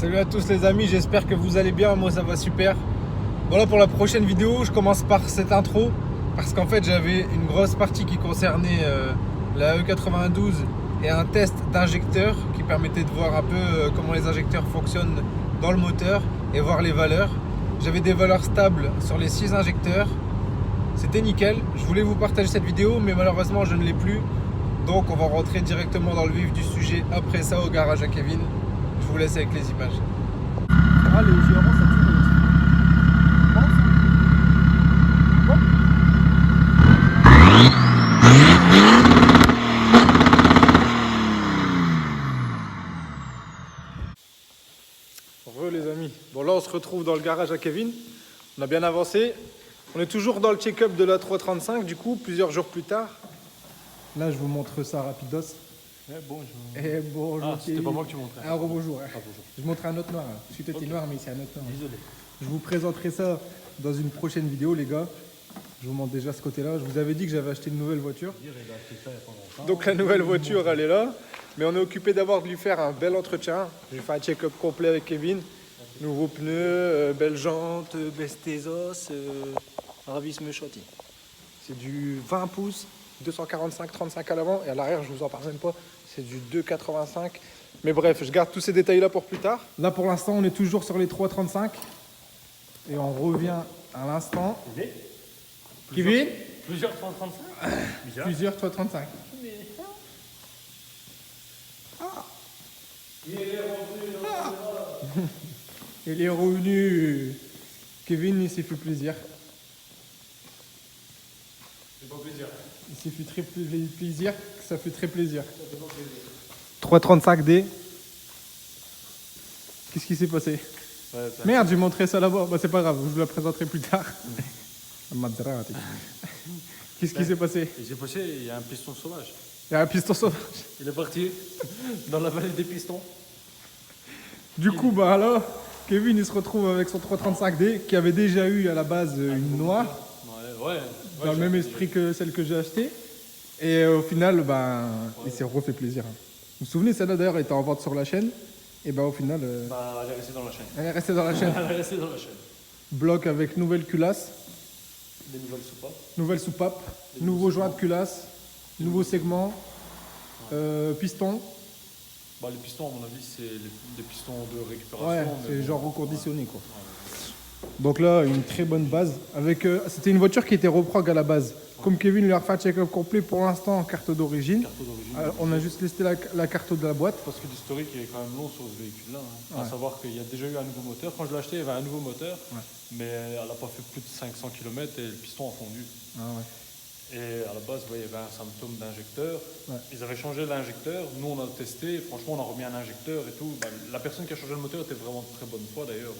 Salut à tous les amis, j'espère que vous allez bien, moi ça va super. Voilà, pour la prochaine vidéo, je commence par cette intro parce qu'en fait j'avais une grosse partie qui concernait la E92 et un test d'injecteur qui permettait de voir un peu comment les injecteurs fonctionnent dans le moteur et voir les valeurs. J'avais des valeurs stables sur les 6 injecteurs, c'était nickel. Je voulais vous partager cette vidéo mais malheureusement je ne l'ai plus. Donc on va rentrer directement dans le vif du sujet après ça au garage à Kevin. Je vous laisse avec les images. Ah, les géants, ça tire aussi. Bon. Re les amis. Bon là on se retrouve dans le garage à Kevin. On a bien avancé. On est toujours dans le check-up de la 335 du coup, plusieurs jours plus tard. Là je vous montre ça rapidos. Bonjour. Eh bonjour. Ah, c'était pas moi que tu montrais. Ah, bonjour. Ah, bonjour. Je montrais un autre noir. Parce que toi t'es noir mais c'est un autre noir. Désolé. Je vous présenterai ça dans une prochaine vidéo les gars. Je vous montre déjà ce côté-là. Je vous avais dit que j'avais acheté une nouvelle voiture. Donc la nouvelle voiture elle est là. Mais on est occupé d'abord de lui faire un bel entretien. Je vais faire un check-up complet avec Kevin. Nouveaux pneus, belles jantes, bestésos, ravisme châti. C'est du 20 pouces, 245-35 à l'avant et à l'arrière je vous en parle même pas. C'est du 2,85. Mais bref, je garde tous ces détails-là pour plus tard. Là, pour l'instant, on est toujours sur les 3,35. Et on revient à l'instant. Kevin Plusieurs 335. Bizarre. Plusieurs 3,35. Il est revenu. Kevin, il s'est fait plaisir. C'est pas plaisir. Il s'est fait très plaisir. Ça fait très plaisir. 3,35D. Qu'est-ce qui s'est passé? Merde, j'ai montré ça là-bas. Bah, c'est pas grave, je vous la présenterai plus tard. Qu'est-ce qui s'est passé? Il s'est passé, il y a un piston sauvage. Il y a un piston sauvage. Il est parti dans la vallée des pistons. Du coup, bah là, Kevin il se retrouve avec son 335D qui avait déjà eu à la base une noire. Ouais. Dans le même esprit que celle que j'ai achetée. Et au final, ben, il s'est refait plaisir. Vous vous souvenez, celle-là d'ailleurs était en vente sur la chaîne. Et ben au final, Bah, elle est restée dans la chaîne. elle est restée dans la chaîne. Elle est restée dans la chaîne. Bloc avec nouvelle culasse, Des nouvelles soupapes. nouvelle soupape, nouveau joint de culasse, nouveau segment, piston. Bah, les pistons, à mon avis, c'est des pistons de récupération. Ouais, mais c'est bon. genre reconditionné quoi. Donc là, une très bonne base. Avec, c'était une voiture qui était reprog à la base. Comme Kevin lui a refait un check-up complet pour l'instant en carte d'origine. Carte d'origine. On a juste listé la carte de la boîte. Parce que l'historique est quand même long sur ce véhicule-là. Hein. Ouais. À savoir qu'il y a déjà eu un nouveau moteur. Quand je l'ai acheté, il y avait un nouveau moteur. Ouais. Mais elle n'a pas fait plus de 500 km et le piston a fondu. Ah ouais. Et à la base, ouais, il y avait un symptôme d'injecteur. Ouais. Ils avaient changé l'injecteur. Nous, on a testé. Franchement, on a remis un injecteur et tout. Bah, la personne qui a changé le moteur était vraiment de très bonne foi d'ailleurs.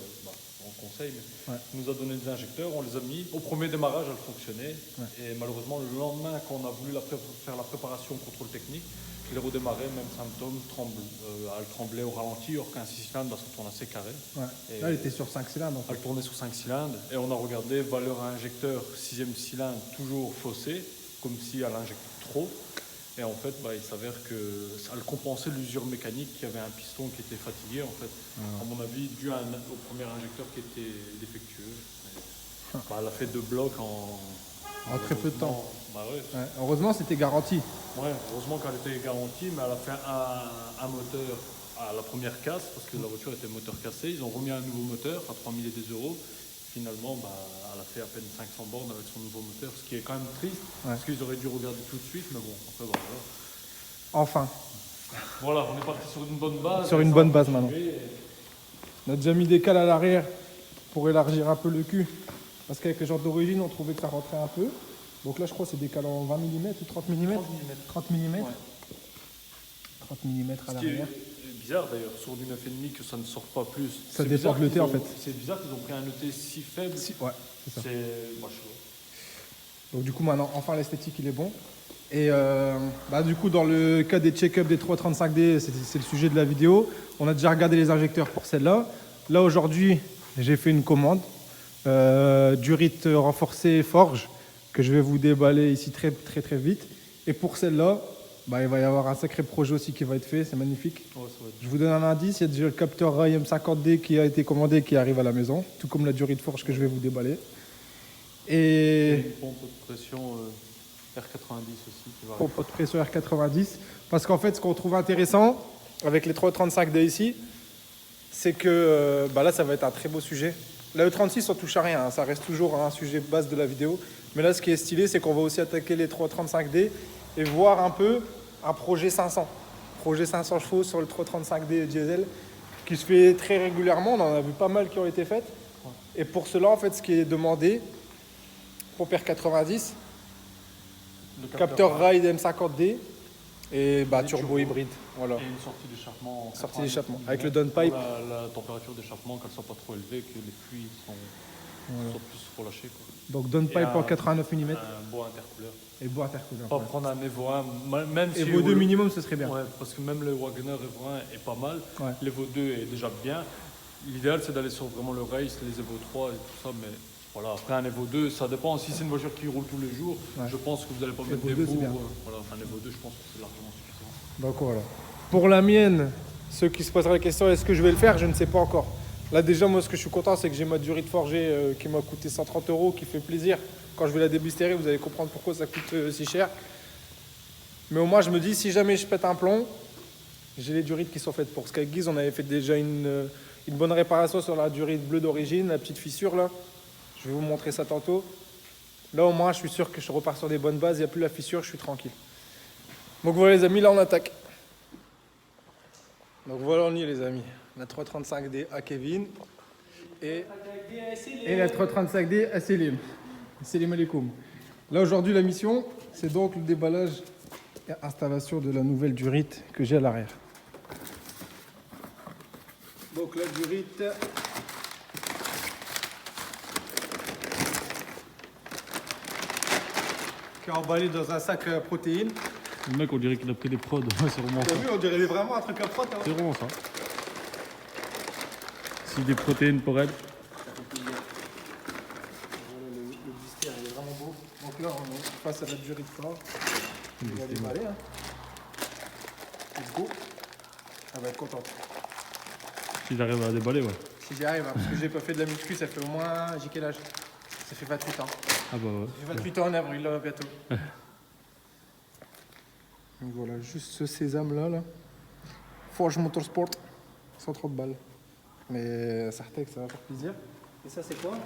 On conseille, mais Ouais. il nous a donné des injecteurs. On les a mis. Au premier démarrage, elle fonctionnait. Ouais. Et malheureusement, le lendemain, quand on a voulu faire la préparation au contrôle technique, je l'ai redémarré, même symptôme, elle tremblait au ralenti, or qu'un 6 cylindres, ça tourne assez carré. Ouais. Et Là, elle était sur 5 cylindres. En fait. elle tournait sur 5 cylindres et on a regardé valeur à injecteur 6e cylindre toujours faussé, comme si elle injectait trop. Et en fait, bah, il s'avère qu'elle compensait l'usure mécanique, qu'il y avait un piston qui était fatigué en fait. À mon avis, dû au premier injecteur qui était défectueux. Et, bah, elle a fait 2 blocs en très peu de temps. Bah, ouais. Ouais. Heureusement, c'était garanti. Ouais, heureusement qu'elle était garantie, mais elle a fait un moteur à la première casse, parce que la voiture était moteur cassé. Ils ont remis un nouveau moteur à 3000 et des euros. Finalement, bah, elle a fait à peine 500 bornes avec son nouveau moteur, ce qui est quand même triste, parce qu'ils auraient dû regarder tout de suite, mais bon, après, bah, voilà. Enfin, Voilà, on est parti sur une bonne base. sur une Ça bonne va base continuer, maintenant. On a déjà mis des cales à l'arrière pour élargir un peu le cul. Parce qu'avec les jantes d'origine, on trouvait que ça rentrait un peu. Donc là, je crois que c'est des cales en 20 mm ou 30 mm. 30 mm. Ouais. 30 mm à Ce qui est l'arrière. bizarre d'ailleurs, sur du 9,5 que ça ne sort pas plus. Ça C'est dépend bizarre de l'ET, qu'ils en ont- fait. C'est bizarre qu'ils ont pris un ET si faible. Ouais, c'est ça. C'est. Moi, je sais Donc du coup, maintenant, enfin, l'esthétique, il est bon. Et bah, du coup, dans le cas des check-up des 335D, c'est le sujet de la vidéo. On a déjà regardé les injecteurs pour celle-là. Là, aujourd'hui, j'ai fait une commande. Durite renforcée forge que je vais vous déballer ici très vite. Et pour celle-là, bah, il va y avoir un sacré projet aussi qui va être fait, c'est magnifique. Ouais, ça va être Je vous donne un indice, il y a déjà le capteur rail M50D qui a été commandé et qui arrive à la maison, tout comme la durée de forge que je vais vous déballer. Et Et une pompe de pression R90 aussi qui va pompe de pression R90, parce qu'en fait, ce qu'on trouve intéressant avec les 335D ici, c'est que bah là, ça va être un très beau sujet. La E36, on touche à rien, hein, ça reste toujours un sujet base de la vidéo. Mais là, ce qui est stylé, c'est qu'on va aussi attaquer les 335D et voir un peu un projet 500. Projet 500 chevaux sur le 335D diesel qui se fait très régulièrement. On en a vu pas mal qui ont été faites. Et pour cela, en fait, ce qui est demandé, pompe R90, le capteur Ride M50D et bah, Des turbo turbos. hybride. Voilà. Et une sortie d'échappement. en Sortie 90 d'échappement. mm, Avec le pour downpipe. La température d'échappement, qu'elle soit pas trop élevée, que les pluies soient plus relâchées. Quoi. Donc downpipe Et en 89 mm Un beau intercouleur. et bois intercouleur. Pas prendre un Evo 1, même si Evo 2 minimum, ce serait bien. Ouais, parce que même le Wagoner Evo 1 est pas mal. Ouais. L'Evo 2 est déjà bien. L'idéal, c'est d'aller sur vraiment le race, les Evo 3 et tout ça. Mais voilà, après un Evo 2, ça dépend. Si c'est une voiture qui roule tous les jours, Ouais. je pense que vous n'allez pas mettre Evo des 2, c'est bourgs. bien. Voilà, un Evo 2, je pense que c'est largement suffisant. Donc voilà. Pour la mienne, ceux qui se poseraient la question est-ce que je vais le faire, je ne sais pas encore. Là déjà, moi ce que je suis content, c'est que j'ai ma durée de forger qui m'a coûté 130 €, qui fait plaisir. Quand je vais la débustérer, vous allez comprendre pourquoi ça coûte si cher. Mais au moins je me dis, si jamais je pète un plomb, j'ai les durites qui sont faites pour. Parce qu'avec Guise, on avait fait déjà une bonne réparation sur la durite bleue d'origine, la petite fissure là. Je vais vous montrer ça tantôt. Là au moins, je suis sûr que je repars sur des bonnes bases, il n'y a plus la fissure, je suis tranquille. Donc voilà les amis, là on attaque. Donc voilà on y est les amis. La 335D à Kevin et la 335D à Selim. Selim alaikum. Là aujourd'hui la mission, c'est donc le déballage et installation de la nouvelle durite que j'ai à l'arrière. Donc la durite qui est emballée dans un sac à protéines. Le mec, on dirait qu'il a pris des prods. Ouais, c'est vraiment T'as vu, on dirait vraiment un truc à prod. Hein. C'est vraiment ça. Si des protéines pour elle. Voilà, le blister il est vraiment beau. Donc là on est face à la durite forge. On va déballer. Hein. Let's go. Elle va être contente. Si j'arrive à déballer, ouais. Si j'y arrive, hein, parce que j'ai pas fait de la muscu, ça fait au moins. J'ai quel âge? Ça fait 28 ans. Ah bah ouais. J'ai 28 ans en avril, là, bientôt. Donc voilà, juste ce sésame là. Forge Motorsport, 130 balles. Mais Sartec, ça va faire plaisir. Et ça, c'est quoi?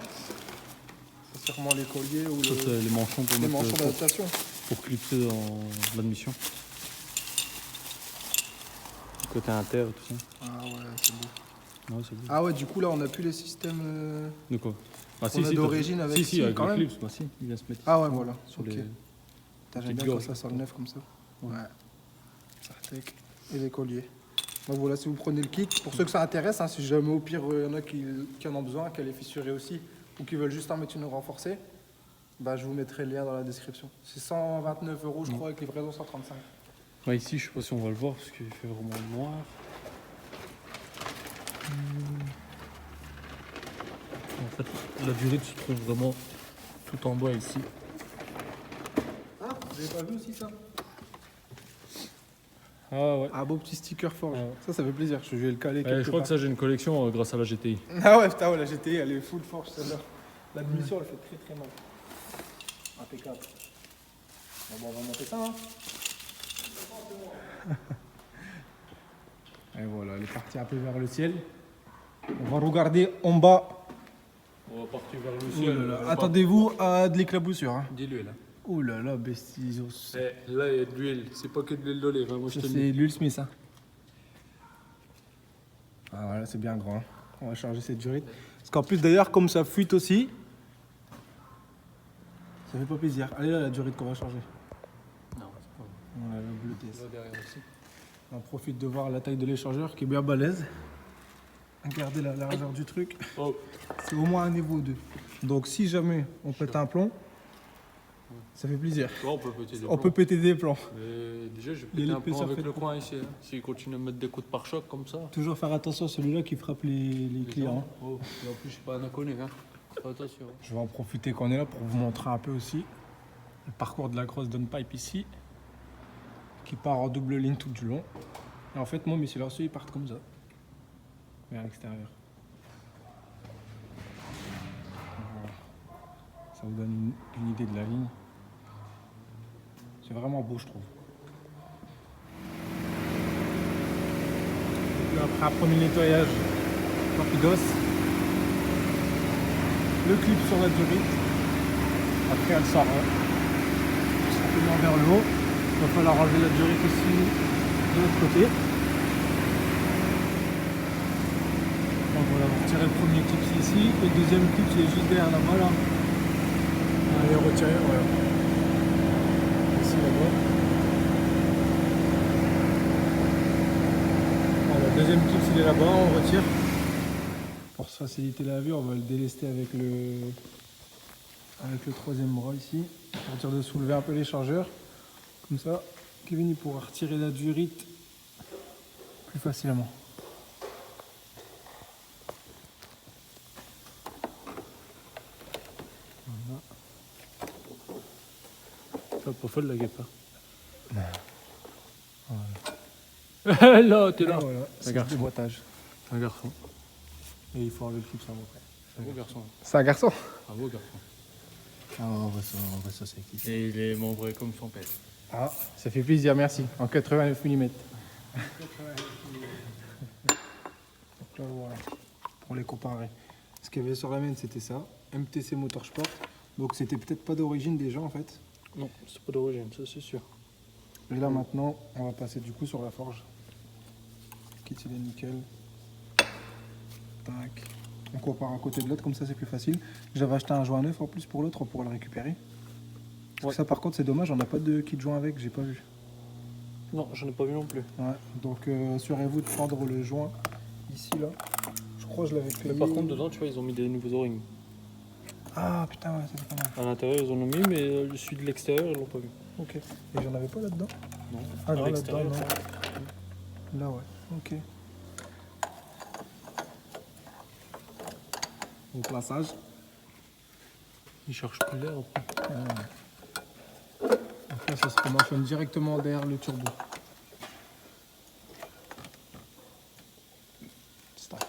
C'est sûrement les colliers ou Ça, c'est les manchons pour les mettre manchons d'adaptation. pour clipser dans l'admission. Côté inter et tout ça. Ah ouais, c'est beau. Ouais, c'est beau. Ah ouais, du coup, là, on n'a plus les systèmes. De quoi? Ah On a d'origine avec- si, si, avec quand le même. clips, bah si, il vient se mettre Ah ouais, voilà. sur Ok. les. T'as petites bien quand gorges. ça sort le neuf comme ça. Ouais. Sartec et les colliers. Donc voilà, si vous prenez le kit, pour ceux que ça intéresse, hein, si jamais au pire il y en a qui en ont besoin, qu'elle est fissurée aussi, ou qui veulent juste en mettre une renforcée, bah, je vous mettrai le lien dans la description. C'est 129 € je crois, avec livraison 135. Ouais, ici, je sais pas si on va le voir parce qu'il fait vraiment noir. En fait, la durée se trouve vraiment tout en bas ici. Ah, vous avez pas vu aussi ça? Ah ouais. Un beau petit sticker forge. Ouais. Ça fait plaisir, je vais le caler quelque Je crois part. que ça, j'ai une collection grâce à la GTI. Ah ouais, putain, ouais, la GTI, elle est full forge celle-là. La munition, elle fait très très mal. Impeccable. Bon, on va monter ça, hein. Et voilà, elle est partie un peu vers le ciel. On va regarder en bas. On va partir vers le Ouh ciel. là là. Attendez-vous à de l'éclaboussure. Hein. Dis-lui là. Ouh là là, bestios. Là, il y a de l'huile. C'est pas que de l'huile d'olive. Hein. Moi, je Ça, te c'est le dis. l'huile Smith. Hein. Ah voilà, c'est bien grand. Hein. On va charger cette durite. Parce qu'en plus, d'ailleurs, comme ça fuite aussi, ça fait pas plaisir. Allez là, la durite qu'on va charger. Non, c'est pas Voilà, la bleue TS. là derrière aussi. On profite de voir la taille de l'échangeur qui est bien balèze. Regardez la largeur du truc. Oh. C'est au moins un niveau 2. Donc si jamais on pète un plomb, ça fait plaisir. Ouais, on peut péter des On plombs. peut péter des plombs. Mais déjà, j'ai Il y a pété un plomb l'épaisseur avec faite le pour. coin ici. Hein. S'il continue à mettre des coups de pare-choc comme ça. Toujours faire attention à celui-là qui frappe les clients. hein. Oh. Et en plus, je suis pas un inconnu. Hein. Fais attention. Je vais en profiter qu'on est là pour vous montrer un peu aussi le parcours de la grosse downpipe ici, qui part en double ligne tout du long. Et en fait, mon missile lanceur, ils partent comme ça, vers l'extérieur. Voilà. Ça vous donne une idée de la ligne. C'est vraiment beau, je trouve. Et puis après un premier nettoyage rapidos, le clip sur la durite. Après, elle sort tout simplement vers le haut. Il va falloir enlever la durite aussi de l'autre côté. Donc voilà, on va retirer le premier clip ici. Et le deuxième clip, c'est juste derrière là-bas. Là. Allez, retirer, voilà. Ici, là-bas. Voilà, le deuxième clip, il est là-bas, on retire. Pour se faciliter la vue, on va le délester avec le troisième bras ici. À partir de soulever un peu les chargeurs. Comme ça, Kevin il pourra retirer la durite plus facilement. Voilà. T'as pas folle la guêpe. Voilà. Là, t'es là. Voilà, c'est du boitage. Un garçon. Et il faut enlever le clip sur après. Un beau garçon. C'est un garçon. Un beau garçon. Ah, on va ça, c'est qui. Et il est membré comme son père. Ah, ça fait plaisir, merci. En 89 mm. Donc là, voilà. Pour les comparer. Ce qu'il y avait sur la mienne, c'était ça. MTC Motorsport. Donc c'était peut-être pas d'origine déjà en fait. Non, c'est pas d'origine, ça c'est sûr. Et là maintenant, on va passer du coup sur la forge. Kit il est nickel. Tac. On compare un côté de l'autre, comme ça c'est plus facile. J'avais acheté un joint neuf en plus pour l'autre, on pourra le récupérer. Parce que ça par contre c'est dommage, on n'a pas de kit joint avec, j'ai pas vu. Non, j'en ai pas vu non plus. Ouais, donc assurez-vous de prendre le joint ici là. Je crois que je l'avais payé. Mais par contre dedans tu vois ils ont mis des nouveaux O-rings. Ah putain ouais, c'est pas mal. À l'intérieur ils en ont mis mais celui de l'extérieur ils l'ont pas vu. Ok. Et j'en avais pas là-dedans? Non. Ah non, à là-dedans l'extérieur. non. Là ouais, ok. Au plaçage. Ils cherchent plus l'air après. Donc là ça se promotionne directement derrière le turbo. Stack.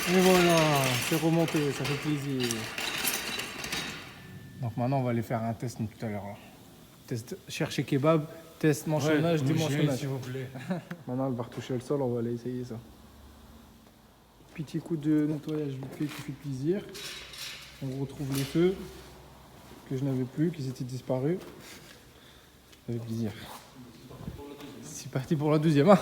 Et voilà, c'est remonté, ça fait plaisir. Donc maintenant on va aller faire un test tout à l'heure. Test chercher kebab, test manchonnage, dimensionnage. S'il vous plaît. Maintenant elle va retoucher le sol, on va aller essayer ça. Petit coup de nettoyage vite fait qui fait plaisir. On retrouve les feux que je n'avais plus, qui étaient disparus. Ça fait plaisir. C'est parti pour la deuxième. Hein.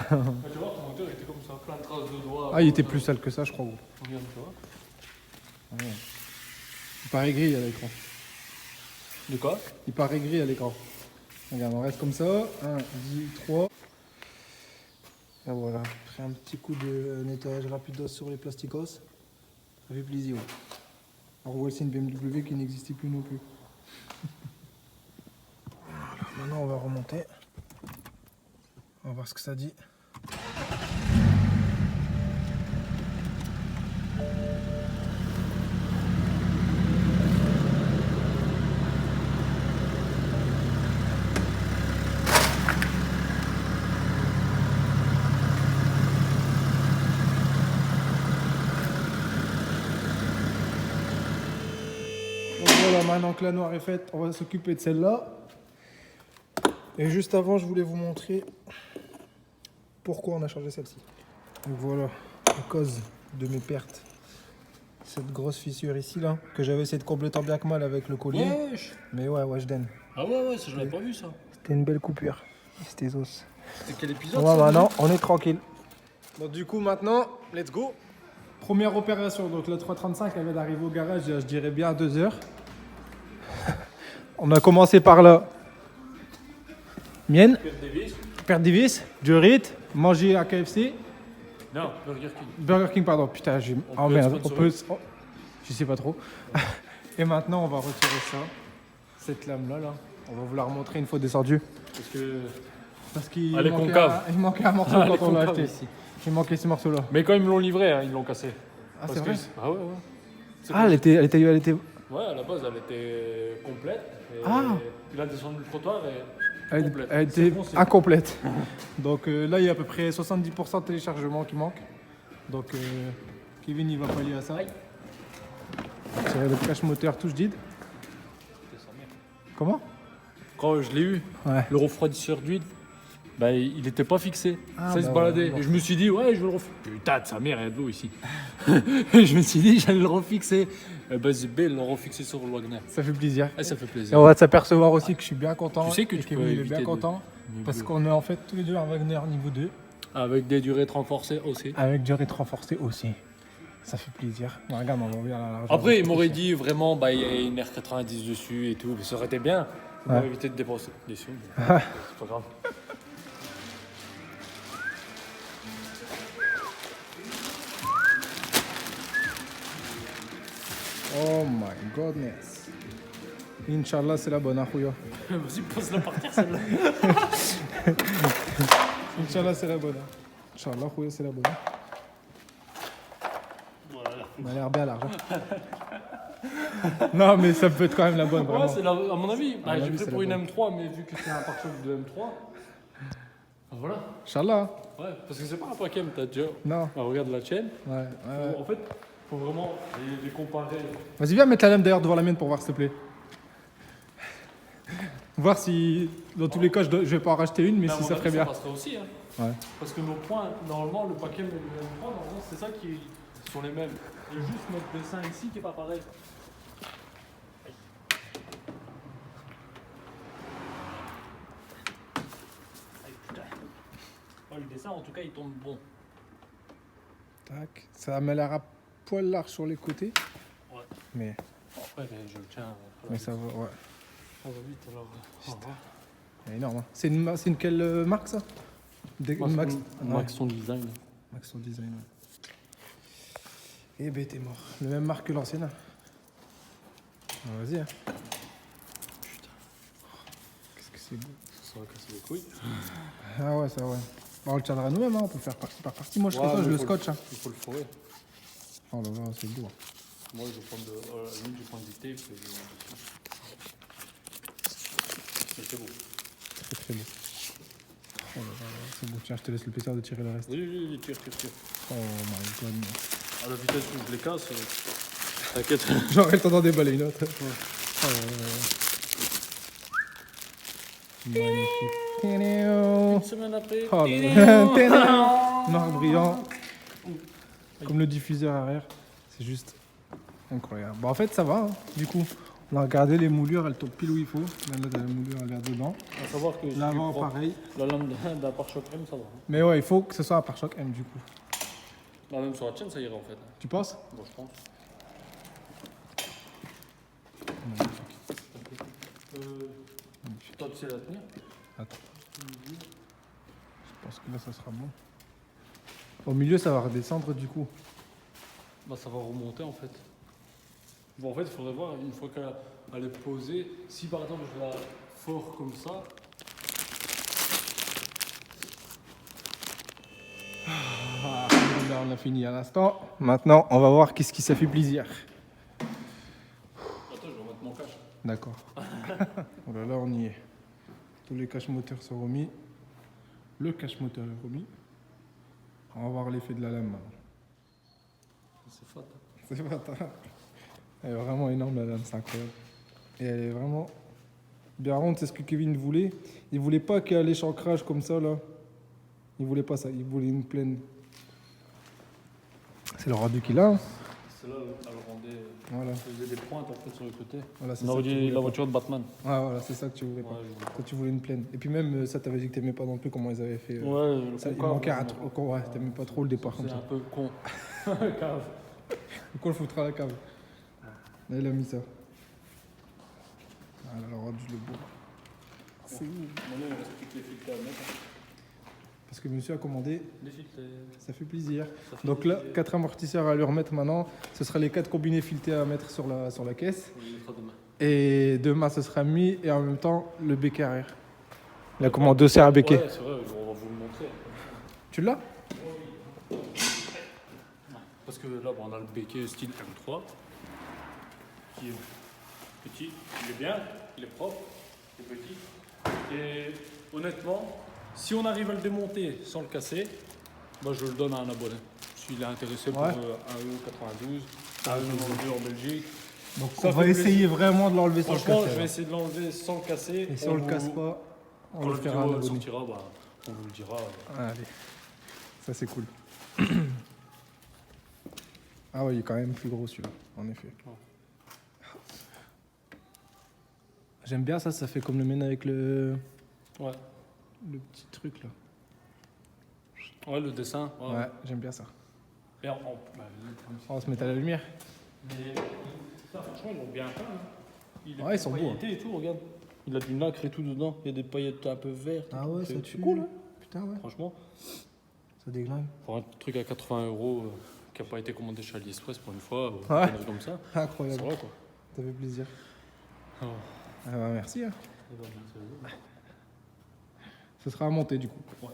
Tu vois, ton moteur était comme ça, plein de traces de doigts. Ah, il était plus sale que ça, je crois. Regarde, tu vois. Ouais. Il paraît gris à l'écran. De quoi? Il paraît gris à l'écran. Regarde, on reste comme ça. 1, 10, 3. Et voilà. Après un petit coup de nettoyage rapidos sur les plasticos. Ça fait plaisir. Ouais. On voit ici une BMW qui n'existait plus non plus. Voilà. Maintenant, on va remonter. On va voir ce que ça dit. Donc voilà, maintenant que la noire est faite, on va s'occuper de celle-là. Et juste avant, je voulais vous montrer pourquoi on a changé celle-ci. Donc voilà, à cause de mes pertes. Cette grosse fissure ici, là, que j'avais essayé de combler tant bien que mal avec le collier. Wesh. Mais ouais, je donne. Ah ouais, ça je l'avais pas vu ça. C'était une belle coupure. C'était os. C'était quel épisode Ouais, ça, maintenant, on est tranquille. Donc du coup, maintenant, let's go. Première opération, donc le 335 elle vient d'arriver au garage, je dirais bien à 2 heures. On a commencé par là. Mienne, perdre des vis, durite, manger à KFC. Non, Burger King. Burger King, pardon, putain, j'ai... On Oh peut merde, être on peut... oh, je sais pas trop. Et maintenant, on va retirer ça. Cette lame-là, là. On va vous la remontrer une fois descendu. Parce qu'il Elle est manquait concave. il manquait un morceau Elle est quand on l'a concave acheté. ici. Il manquait ce morceau-là. Mais quand ils me l'ont livré, hein, ils l'ont cassé. Ah, Parce c'est que vrai Ah ouais. Ah, elle était Ouais, à la base, elle était complète. Et Ah. il a descendu le trottoir et Elle, complète. elle C'est était bon, c'est- incomplète. Donc là, il y a à peu près 70% de téléchargement qui manque. Donc Kevin, il va pallier à ça. Aïe. Tirer le cache moteur tout dit. Comment? Quand je l'ai eu, Ouais. le refroidisseur d'huile, bah, il n'était pas fixé. Ah, Ça, il se bah, baladait. ouais. Et je me suis dit, ouais, je vais le refixer. Putain, de sa mère, il y a de l'eau ici. Et je me suis dit, j'allais le refixer. Et bah, c'est belle, le refixer sur le Wagner. Ça fait plaisir. Et ça fait Et plaisir. on va s'apercevoir aussi que je suis bien content. Tu sais que et tu Kevin, peux il est éviter bien de- content. niveau Parce deux. qu'on est en fait tous les deux un Wagner niveau 2. Avec des durées renforcées aussi. Avec du rythme renforcé aussi. Ça fait plaisir. Ouais, regarde, on va bien la largeur. Après, il m'aurait dit vraiment, bah, il y a une R90 dessus et tout. Ça aurait été bien. On Ouais. aurait évité de dépenser des sous. mais C'est pas grave. Oh my goodness. Inch'Allah, c'est la bonne, hein, Khouya. Vas-y, pose-la par terre, celle-là. Inch'Allah, c'est la bonne. hein. Inch'Allah, Khouya, c'est la bonne. hein. Voilà. On a l'air bien large. hein. Non, mais ça peut être quand même la bonne, Ouais, vraiment. c'est à mon avis. Bah, mon j'ai avis, pris c'est pour la une M3, mais vu que c'est un pare-choc de M3, bah, voilà. Inch'Allah. hein. Ouais, parce que c'est pas un paquet, t'as déjà. Non. Bah, regarde la chaîne. Ouais, ouais. En fait, faut vraiment les comparer. Vas-y, viens mettre la lame d'ailleurs devant la mienne pour voir, s'il te plaît. Voir si, dans tous les cas, je vais pas en racheter une, mais à si mon ça avis, ferait bien. passerait aussi, hein. Ouais. Parce que nos points, normalement, le paquet de M3, normalement, c'est ça qui sont les mêmes. Il y a juste notre dessin ici qui est pas pareil. Aïe, putain. Oh, le dessin, en tout cas, il tombe bon. Tac. Ça m'a l'air à poil large sur les côtés. Ouais. Mais, Après, je le tiens. mais ça va, ouais. Ça va vite alors. Au revoir. C'est énorme. hein. C'est une quelle marque ça Max. Max son design. Max son design. Ouais. Eh ben t'es mort. Le même marque que l'ancienne. Ah, vas-y. Hein. Qu'est-ce que c'est beau. Ça va casser les couilles. Ah ouais, ça ouais. Bon, on le tiendra nous-mêmes, hein. On peut le faire partie par partie. Moi je fais Ouais, ça, je mais le faut scotch. Hein. Il faut le fourrer. Oh là là, c'est beau. hein. Moi, je vais prendre de. À la limite, je prends du tape et je vais mettre dessus. C'est beau. C'est très beau. Oh là là, c'est beau. Tiens, je te laisse le plaisir de tirer le reste. Oui, tire. Oh my god. À la vitesse où je les casse, t'inquiète. J'aurais le temps d'en déballer une autre. Oh là là. Magnifique. Une semaine après. Oh là là. Noir brillant. Comme le diffuseur arrière. C'est juste incroyable. Bon, en fait, ça va. hein. Du coup, on a regardé les moulures, elles tombent pile où il faut. Là, la moulure, elle est dedans. À savoir que si L'avant, tu prends pareil. la lame d'un pare-choc M, ça va. Mais ouais, il faut que ce soit un pare-choc M du coup. Là, même sur la chaîne, ça ira en fait. Tu penses? Bon, je pense. Toi, tu sais la tenir? Attends. Je pense que là, ça sera bon. Au milieu, ça va redescendre du coup. Bah, ça va remonter en fait. Bon, en fait, il faudrait voir une fois qu'elle est posée. Si par exemple je la fore comme ça, Ah, là, on a fini à l'instant. Maintenant, on va voir qu'est-ce qui ça fait plaisir. attends, je vais remettre mon cache. D'accord. Oh là là, on y est. Tous les caches moteurs sont remis. Le cache moteur est remis. On va voir l'effet de la lame maintenant. C'est fat. C'est pas tard. Elle est vraiment énorme la lame, c'est incroyable. Et elle est vraiment bien ronde, c'est ce que Kevin voulait. Il voulait pas qu'il y ait l'échancrage comme ça là. Il voulait pas ça, il voulait une pleine. C'est le rendu qu'il a. hein. Celle-là, elle rendait. Voilà. Elle faisait des pointes en fait sur le côté. Voilà, c'est On ça aurait que tu dit voulais la pas. voiture de Batman. Ouais, voilà, c'est ça que tu voulais pas. Ouais, je Toi, tu voulais une pleine. Et puis même ça, t'avais dit que t'aimais pas non plus comment ils avaient fait. Ouais, le Ça, il Concorde, manquait un vraiment. truc. Ouais, t'aimais pas trop le départ comme C'est ça. un peu con. Cave. Du coup, on le foutra à la cave. Là, il a mis ça. Ah là, le rendu, le beau. C'est où? Maintenant, il reste plus que les filtres à mettre. Parce que monsieur a commandé, Les filtres, ça fait plaisir. ça fait Donc des- là, 4 amortisseurs à lui remettre maintenant. Ce sera les 4 combinés filetés à mettre sur la caisse. On les mettra demain. Et demain, ce sera mis. Et en même temps, le béquet arrière. Il a commandé 2 serres à béquet. Ouais, c'est vrai, on va vous le montrer. Tu l'as? Parce que là, bon, on a le béquet style M3 qui est petit, il est bien, il est propre, il est petit. Et honnêtement, si on arrive à le démonter sans le casser, bah, je le donne à un abonné. S'il est intéressé pour 1,92 €, 1,92 € en Belgique. Donc Ça on va fait essayer vraiment de l'enlever sans le Franchement, casser. je vais essayer de l'enlever sans le casser. Et si on le casse pas, on quand le la fera un vidéo abonné. sortira, bah, on vous le dira. Allez, ça c'est cool. Ah ouais, il est quand même plus gros celui-là, en effet. Ouais. J'aime bien ça, ça fait comme le mène avec le petit truc là. Ouais, le dessin. Ouais, j'aime bien ça. Et On va se mettre à la lumière. mais ça, franchement, ils l'ont bien fait. Ouais, ils sont beaux. Pailletés et tout, regarde. Il a du nacre et tout dedans. Il y a des paillettes un peu vertes. Ah ouais, ça c'est tue. cool, hein. Putain, ouais. Franchement, Ça déglingue. pour un truc à 80 € qui n'a pas été commandé chez AliExpress pour une fois, Ouais. une connerie comme ça, ça Incroyable. va quoi. Ça fait plaisir. Oh. Ah bah merci. Hein. Eh ben, merci à vous. Ce sera à monter du coup. Ouais.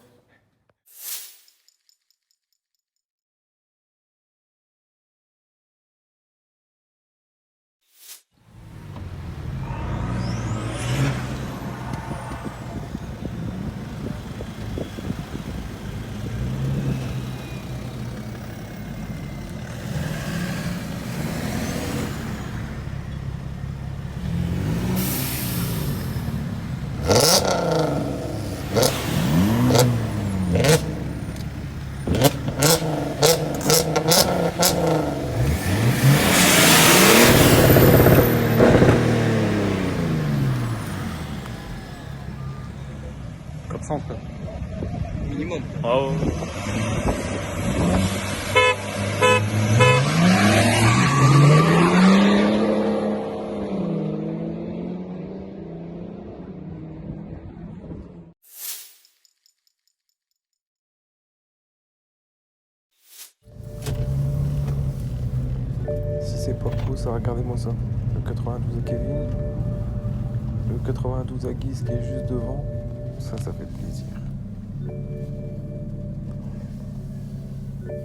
Minimum. Ah ouais. Si c'est pas cool, ça, regardez-moi ça. Le 92 à Kevin. Le 92 à Guise qui est juste devant. Ça fait plaisir.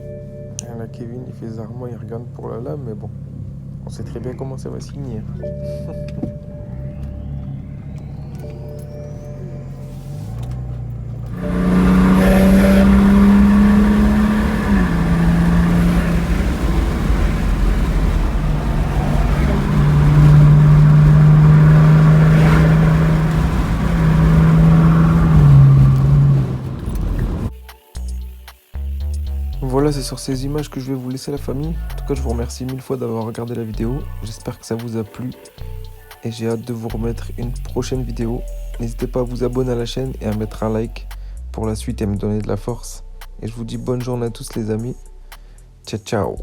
Et là, Kevin, il fait zarement, il regarde pour la lame, mais bon. On sait très bien comment ça va signer. Voilà, c'est sur ces images que je vais vous laisser la famille. En tout cas, je vous remercie 1000 fois d'avoir regardé la vidéo. J'espère que ça vous a plu. Et j'ai hâte de vous remettre une prochaine vidéo. N'hésitez pas à vous abonner à la chaîne et à mettre un like pour la suite et à me donner de la force. Et je vous dis bonne journée à tous les amis. Ciao, ciao.